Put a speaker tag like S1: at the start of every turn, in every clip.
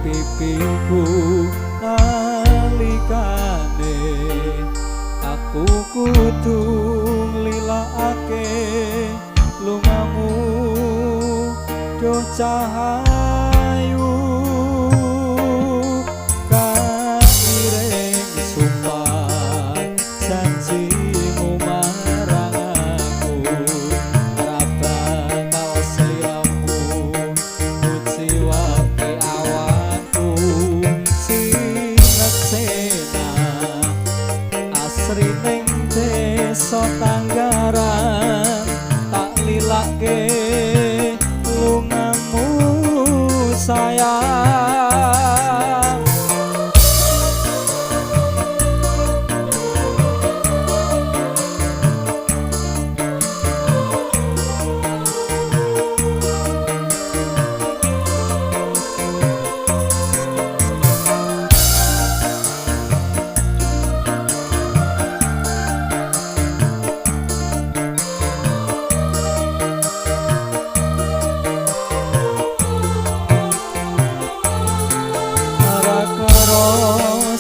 S1: pipiku nalikane aku kudu nglilakake lungamu doh cahayu kairing sumpah janjimu marang aku ora bakal sliramu mujiwake awakku sineksena asri ning desa Tanggaran tak lilake lungamu sayang.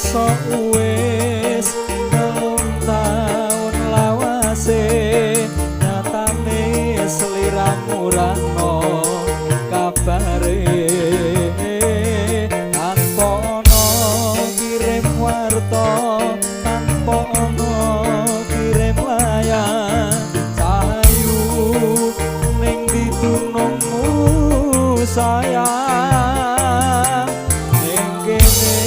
S1: Rasa wis 3 taun lawase nyatane sliramu rano kabare tanpa ono kirim warta tanpa ono kirim layang sayu ning ditunungmu sayang ning kene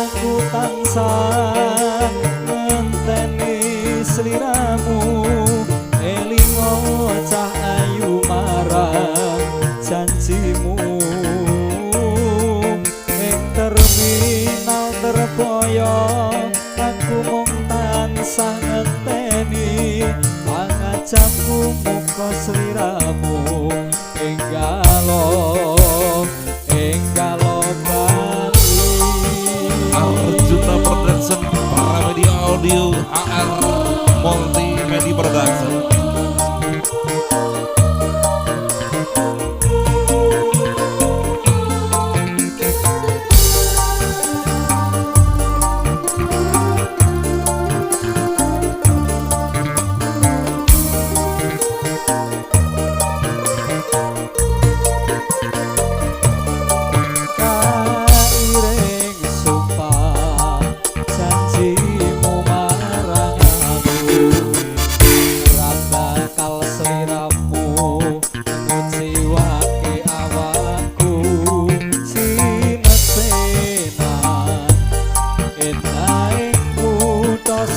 S1: aku tansah ngenteni sliramu elingo cah ayu marang janjimu ing terminal Terboyo aku mung tansah ngenteni pangajapku muka sliramu enggalo
S2: Arjuna Production, Paramedia Audio, AR Multimedia Production.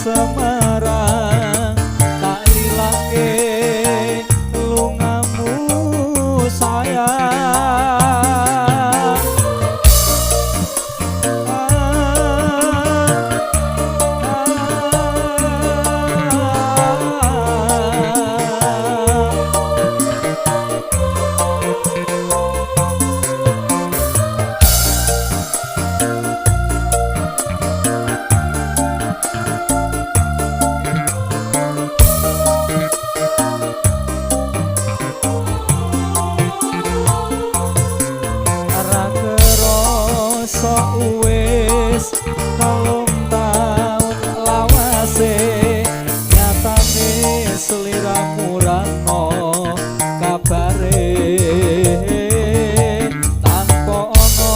S1: Semarang tak lilake lungamu sayang. Wis 3 taun lawase nyatane sliramu rano kabare tanpa ono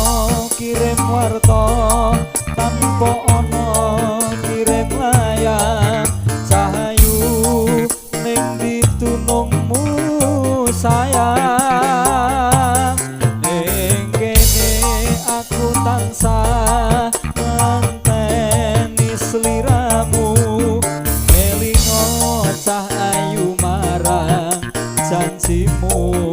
S1: kirim warta tanpa ono kirim layang cahayu ning ditunungmu sayang ning kene aku tansah ngenteni sliramu elingo cah ayu marang janjimu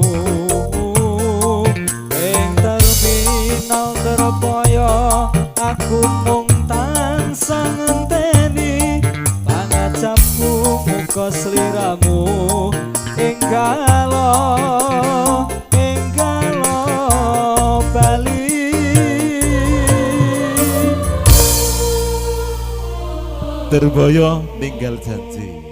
S1: ing terminal Terboyo aku mung tansah ngenteni pangajapku muka sliramu enggalo Bali.
S2: Terboyo ninggal janji.